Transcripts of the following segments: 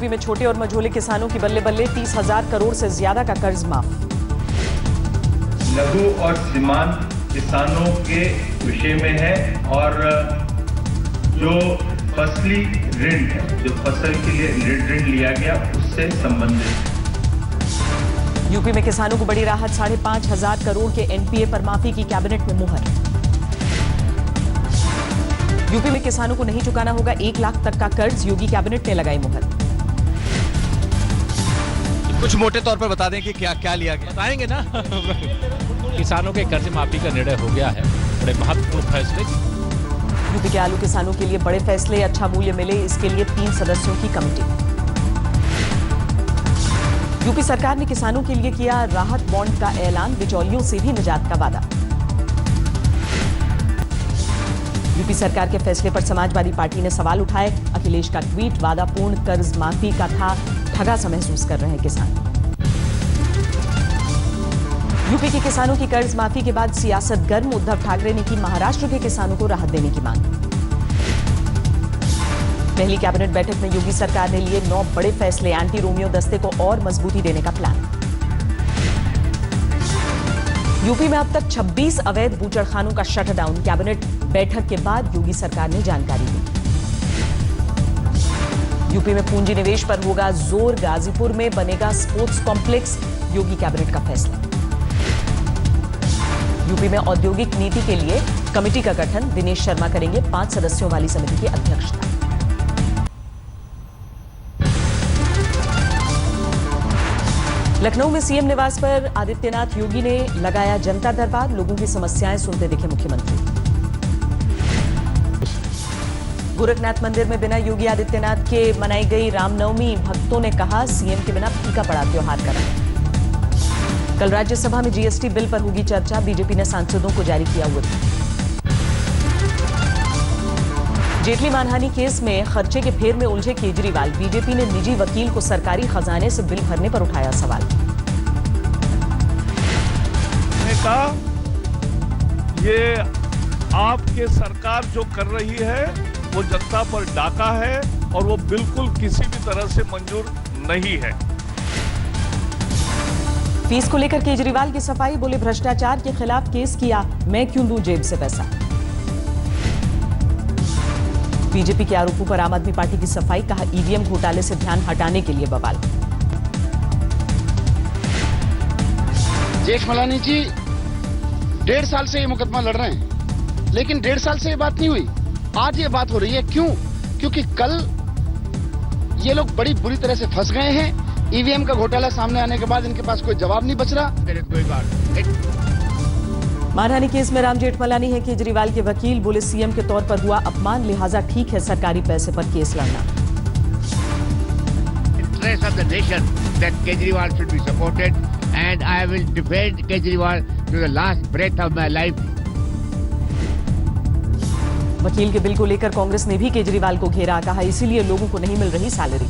UP में छोटे और मझोले किसानों की बल्ले बल्ले 30,000 करोड़ से ज्यादा का कर्ज माफ। लघु और सीमांत किसानों के विषय में है और जो फसली ऋण है, जो फसल के लिए ऋण लिया गया उससे संबंधित। यूपी में किसानों को बड़ी राहत, 5,500 करोड़ के एनपीए पर माफी की कैबिनेट में मुहर। यूपी में किसानों को नहीं चुकाना होगा 1 लाख तक का कर्ज, योगी कैबिनेट ने लगाई मुहर। कुछ मोटे तौर पर बता दें कि क्या क्या लिया गया। बताएंगे ना। किसानों के कर्ज माफी का निर्णय हो गया है, बड़े महत्वपूर्ण फैसले। यूपी के आलू किसानों के लिए बड़े फैसले, अच्छा मूल्य मिले इसके लिए 3 सदस्यों की कमेटी। यूपी सरकार ने किसानों के लिए किया राहत बॉन्ड का ऐलान, बिचौलियों से भी निजात का वादा। यूपी सरकार के फैसले पर समाजवादी पार्टी ने सवाल उठाए, अखिलेश का ट्वीट, वादा पूर्ण कर्ज माफी का था, ठगा सा महसूस कर रहे हैं किसान। यूपी के किसानों की कर्ज माफी के बाद सियासत गर्म, उद्धव ठाकरे ने की महाराष्ट्र के किसानों को राहत देने की मांग। पहली कैबिनेट बैठक में योगी सरकार ने लिए 9 बड़े फैसले, एंटी रोमियो दस्ते को और मजबूती देने का प्लान। यूपी में अब तक 26 अवैध बूचड़खानों का शटडाउन, कैबिनेट बैठक के बाद योगी सरकार ने जानकारी दी। यूपी में पूंजी निवेश पर होगा जोर, गाजीपुर में बनेगा स्पोर्ट्स कॉम्प्लेक्स, योगी कैबिनेट का फैसला। यूपी में औद्योगिक नीति के लिए कमेटी का गठन, दिनेश शर्मा करेंगे 5 सदस्यों वाली समिति की अध्यक्षता। लखनऊ में सीएम निवास पर आदित्यनाथ योगी ने लगाया जनता दरबार, लोगों की समस्याएं सुनते दिखे मुख्यमंत्री। गोरखनाथ मंदिर में बिना योगी आदित्यनाथ के मनाई गई रामनवमी, भक्तों ने कहा सीएम के बिना फीका पड़ा त्योहार कराएं। कल राज्यसभा में जीएसटी बिल पर होगी चर्चा, बीजेपी ने सांसदों को जारी किया व्हिप। जेटली मानहानि केस में खर्चे के फेर में उलझे केजरीवाल, बीजेपी ने निजी वकील को सरकारी खजाने से बिल भरने पर उठाया सवाल। कहा ये आपके सरकार जो कर रही है वो जनता पर डाका है और वो बिल्कुल किसी भी तरह से मंजूर नहीं है। फीस को लेकर केजरीवाल की सफाई, बोले भ्रष्टाचार के खिलाफ केस किया, मैं क्यों दूं जेब से पैसा। बीजेपी के आरोपों पर आम आदमी पार्टी की सफाई, कहा ईवीएम घोटाले से ध्यान हटाने के लिए बवाल। जेठमलानी जी 1.5 साल से ये मुकदमा लड़ रहे हैं, लेकिन 1.5 साल से ये बात नहीं हुई, आज ये बात हो रही है। क्यों? क्योंकि कल ये लोग बड़ी बुरी तरह से फंस गए हैं। ईवीएम का घोटाला सामने आने के बाद इनके पास कोई जवाब नहीं बच रहा। मानहानि केस में राम जेठमलानी है केजरीवाल के वकील, बोले सीएम के तौर पर हुआ अपमान, लिहाजा ठीक है सरकारी पैसे पर केस लड़ना। Interest of the nation that Kejriwal should be supported and I will defend Kejriwal to the last breath of my life. वकील के बिल को लेकर कांग्रेस ने भी केजरीवाल को घेरा, कहा इसीलिए लोगों को नहीं मिल रही सैलरी।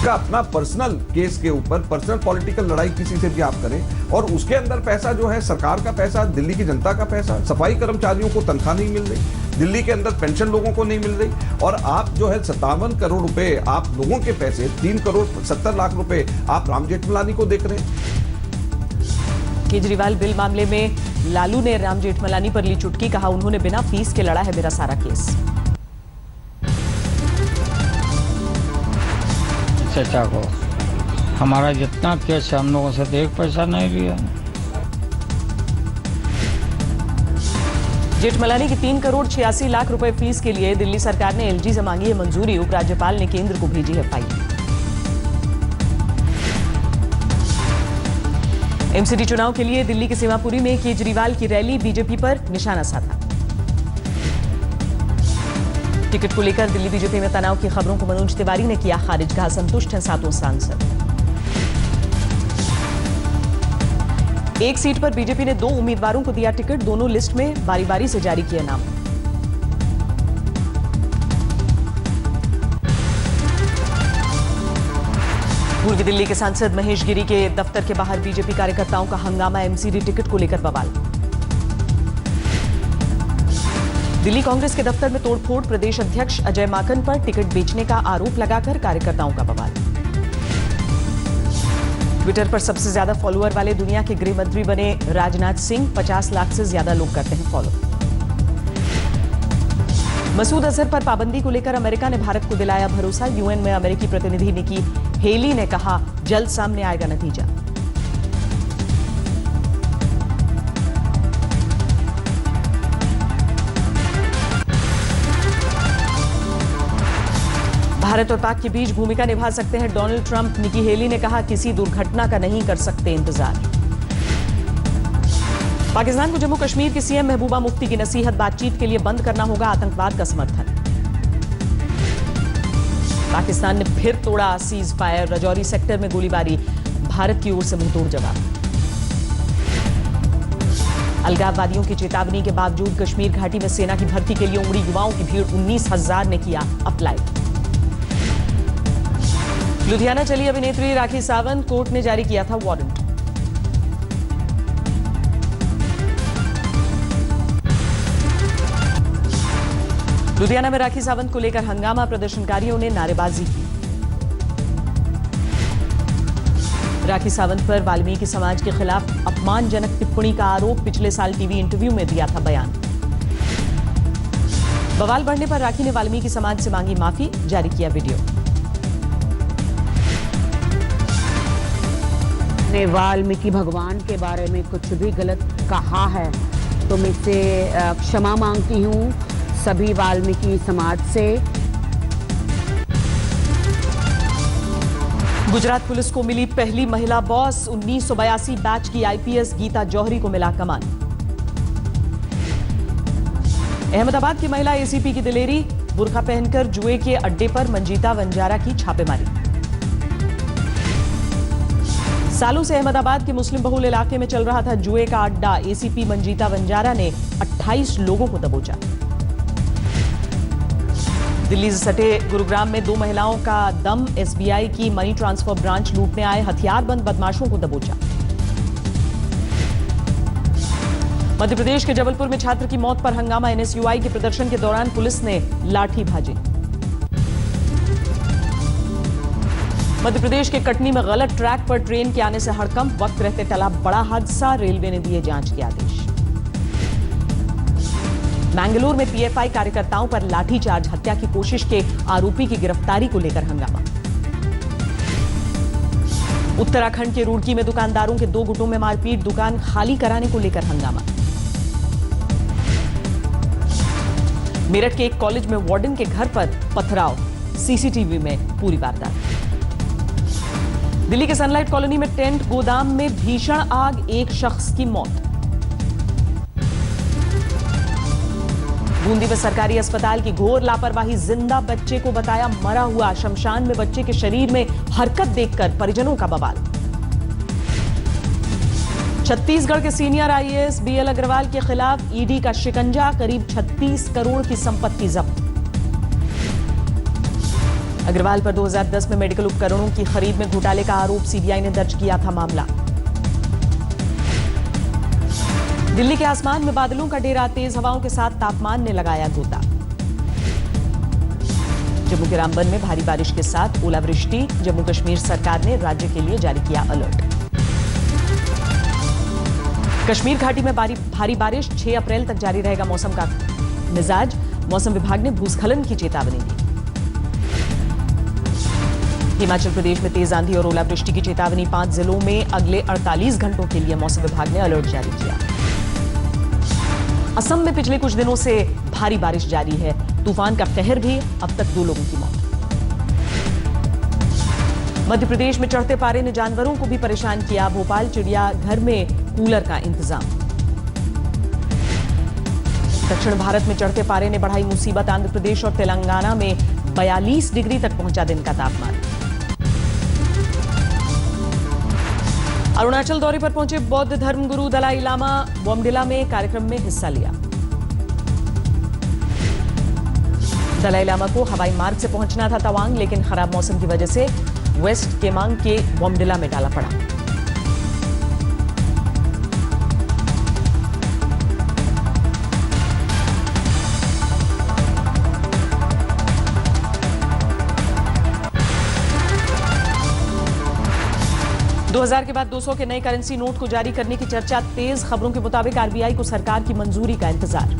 का अपना पर्सनल केस के ऊपर पर्सनल पॉलिटिकल लड़ाई किसी से भी आप करें और उसके अंदर पैसा जो है सरकार का पैसा, दिल्ली की जनता का पैसा, सफाई कर्मचारियों को तनख्वाह नहीं मिल रही, दिल्ली के अंदर पेंशन लोगों को नहीं मिल रही और आप जो है 57 करोड़ रुपए आप लोगों के पैसे, 3 करोड़ 70 लाख रुपए आप राम जेठमलानी को देख रहे हैं। केजरीवाल बिल मामले में लालू ने राम जेठमलानी पर ली चुटकी, कहा उन्होंने बिना फीस के लड़ा है मेरा सारा केस। चाचा को हमारा जितना केस है हम लोगों से तो 1 पैसा नहीं लिया। जेठमलानी की 3 करोड़ 86 लाख रुपए फीस के लिए दिल्ली सरकार ने एलजी से मांगी है मंजूरी, उपराज्यपाल ने केंद्र को भेजी है फाइल। एमसीडी चुनाव के लिए दिल्ली के सीमापुरी में केजरीवाल की रैली, बीजेपी पर निशाना साधा। टिकट को लेकर दिल्ली बीजेपी में तनाव की खबरों को मनोज तिवारी ने किया खारिज, कहा संतुष्ट हैं 7 सांसद। एक सीट पर बीजेपी ने 2 उम्मीदवारों को दिया टिकट, दोनों लिस्ट में बारी बारी से जारी किए नाम। पूर्वी दिल्ली के सांसद महेश गिरी के दफ्तर के बाहर बीजेपी कार्यकर्ताओं का हंगामा, एमसीडी टिकट को लेकर बवाल। दिल्ली कांग्रेस के दफ्तर में तोड़फोड़, प्रदेश अध्यक्ष अजय माकन पर टिकट बेचने का आरोप लगाकर कार्यकर्ताओं का बवाल। ट्विटर पर सबसे ज्यादा फॉलोअर वाले दुनिया के गृह मंत्री बने राजनाथ सिंह, 50 लाख से ज्यादा लोग करते हैं फॉलो। मसूद अजहर पर पाबंदी को लेकर अमेरिका ने भारत को दिलाया भरोसा, यूएन में अमेरिकी प्रतिनिधि निकी हेली ने कहा जल्द सामने आएगा नतीजा। भारत और पाक के बीच भूमिका निभा सकते हैं डोनाल्ड ट्रंप, निकी हेली ने कहा किसी दुर्घटना का नहीं कर सकते इंतजार। पाकिस्तान को जम्मू कश्मीर की सीएम महबूबा मुफ्ती की नसीहत, बातचीत के लिए बंद करना होगा आतंकवाद का समर्थन। पाकिस्तान ने फिर तोड़ा सीज फायर, रजौरी सेक्टर में गोलीबारी, भारत की ओर से मुंहतोड़ जवाब। अलगाववादियों की चेतावनी के बावजूद कश्मीर घाटी में सेना की भर्ती के लिए उमड़ी युवाओं की भीड़, 19,000 ने किया अप्लाई। लुधियाना चली अभिनेत्री राखी सावंत, कोर्ट ने जारी किया था वारंट। लुधियाना में राखी सावंत को लेकर हंगामा, प्रदर्शनकारियों ने नारेबाजी की। राखी सावंत पर वाल्मीकि समाज के खिलाफ अपमानजनक टिप्पणी का आरोप, पिछले साल टीवी इंटरव्यू में दिया था बयान। बवाल बढ़ने पर राखी ने वाल्मीकि समाज से मांगी माफी, जारी किया वीडियो। ने वाल्मीकि भगवान के बारे में कुछ भी गलत कहा है तो मैं इससे क्षमा मांगती हूँ सभी वाल्मीकि समाज से। गुजरात पुलिस को मिली पहली महिला बॉस, 1982 बैच की आईपीएस गीता जौहरी को मिला कमान। अहमदाबाद की महिला एसीपी की दिलेरी, बुर्का पहनकर जुए के अड्डे पर मंजीता वंजारा की छापेमारी। सालों से अहमदाबाद के मुस्लिम बहुल इलाके में चल रहा था जुए का अड्डा, एसीपी मंजीता वंजारा ने 28 लोगों को दबोचा। दिल्ली से सटे गुरुग्राम में 2 महिलाओं का दम, एसबीआई की मनी ट्रांसफर ब्रांच लूटने आए हथियारबंद बदमाशों को दबोचा। मध्य प्रदेश के जबलपुर में छात्र की मौत पर हंगामा, एनएसयूआई के प्रदर्शन के दौरान पुलिस ने लाठी भाजी। मध्य प्रदेश के कटनी में गलत ट्रैक पर ट्रेन के आने से हड़कंप, वक्त रहते टला बड़ा हादसा, रेलवे ने दिए जांच के आदेश। मैंगलोर में पीएफआई कार्यकर्ताओं पर लाठीचार्ज, हत्या की कोशिश के आरोपी की गिरफ्तारी को लेकर हंगामा। उत्तराखंड के रुड़की में दुकानदारों के 2 गुटों में मारपीट, दुकान खाली कराने को लेकर हंगामा। मेरठ के एक कॉलेज में वार्डन के घर पर पथराव, सीसीटीवी में पूरी वारदात। दिल्ली के सनलाइट कॉलोनी में टेंट गोदाम में भीषण आग, 1 शख्स की मौत। बूंदी में सरकारी अस्पताल की घोर लापरवाही, जिंदा बच्चे को बताया मरा हुआ, शमशान में बच्चे के शरीर में हरकत देखकर परिजनों का बवाल। छत्तीसगढ़ के सीनियर आईएएस बीएल अग्रवाल के खिलाफ ईडी का शिकंजा, करीब 36 करोड़ की संपत्ति जब्त। अग्रवाल पर 2010 में मेडिकल उपकरणों की खरीद में घोटाले का आरोप, सीबीआई ने दर्ज किया था मामला। दिल्ली के आसमान में बादलों का डेरा, तेज हवाओं के साथ तापमान ने लगाया गोता। जम्मू के रामबन में भारी बारिश के साथ ओलावृष्टि, जम्मू कश्मीर सरकार ने राज्य के लिए जारी किया अलर्ट। कश्मीर घाटी में भारी बारिश, 6 अप्रैल तक जारी रहेगा मौसम का मिजाज, मौसम विभाग ने भूस्खलन की चेतावनी दी। हिमाचल प्रदेश में तेज आंधी और ओलावृष्टि की चेतावनी, 5 जिलों में अगले 48 घंटों के लिए मौसम विभाग ने अलर्ट जारी किया। असम में पिछले कुछ दिनों से भारी बारिश जारी है, तूफान का कहर भी, अब तक 2 लोगों की मौत। मध्य प्रदेश में चढ़ते पारे ने जानवरों को भी परेशान किया, भोपाल चिड़ियाघर में कूलर का इंतजाम। दक्षिण भारत में चढ़ते पारे ने बढ़ाई मुसीबत, आंध्र प्रदेश और तेलंगाना में 42 डिग्री तक पहुंचा दिन का तापमान। अरुणाचल दौरे पर पहुंचे बौद्ध धर्मगुरु दलाई लामा, बोमडिला में कार्यक्रम में हिस्सा लिया। दलाई लामा को हवाई मार्ग से पहुंचना था तवांग, लेकिन खराब मौसम की वजह से वेस्ट केमांग के बोमडिला में डाला पड़ा। 2000 के बाद 200 के नए करेंसी नोट को जारी करने की चर्चा तेज। खबरों के मुताबिक आरबीआई को सरकार की मंजूरी का इंतजार।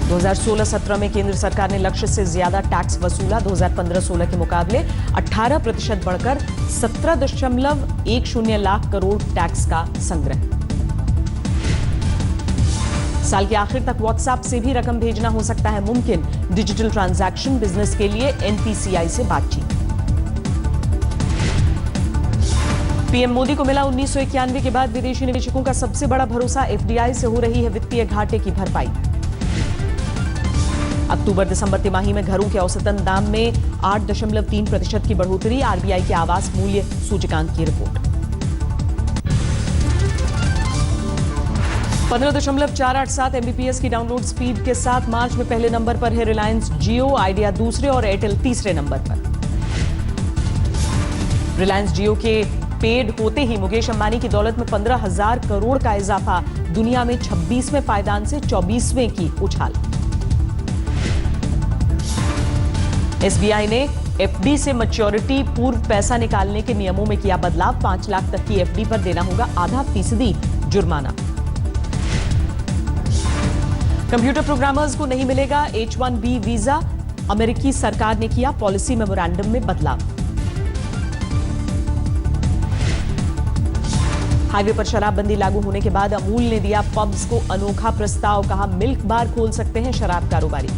2016-17 में केंद्र सरकार ने लक्ष्य से ज्यादा टैक्स वसूला। 2015-16 के मुकाबले 18% बढ़कर 17.10 लाख करोड़ टैक्स का संग्रह। साल के आखिर तक व्हाट्सएप से भी रकम भेजना हो सकता है मुमकिन। डिजिटल ट्रांजैक्शन बिजनेस के लिए एनपीसीआई से बातचीत। पीएम मोदी को मिला 1991 के बाद विदेशी निवेशकों का सबसे बड़ा भरोसा। एफडीआई से हो रही है वित्तीय घाटे की भरपाई। अक्टूबर-दिसंबर तिमाही में घरों के औसतन दाम में 8.3% की बढ़ोतरी। आरबीआई के आवास मूल्य सूचकांक की रिपोर्ट। 15.487 एमबीपीएस की डाउनलोड स्पीड के साथ मार्च में पहले नंबर पर है रिलायंस जियो, आइडिया दूसरे और एयरटेल तीसरे नंबर पर। रिलायंस जियो के पेड होते ही मुकेश अंबानी की दौलत में 15,000 करोड़ का इजाफा। दुनिया में 26वें पायदान से 24वें की उछाल। एसबीआई ने एफडी से मैच्योरिटी पूर्व पैसा निकालने के नियमों में किया बदलाव। 5 लाख तक की एफडी पर देना होगा 0.5% जुर्माना। कंप्यूटर प्रोग्रामर्स को नहीं मिलेगा H-1B वीजा। अमेरिकी सरकार ने किया पॉलिसी मेमोरेंडम में बदलाव। हाईवे पर शराबबंदी लागू होने के बाद अमूल ने दिया पब्स को अनोखा प्रस्ताव। कहा मिल्क बार खोल सकते हैं शराब कारोबारी।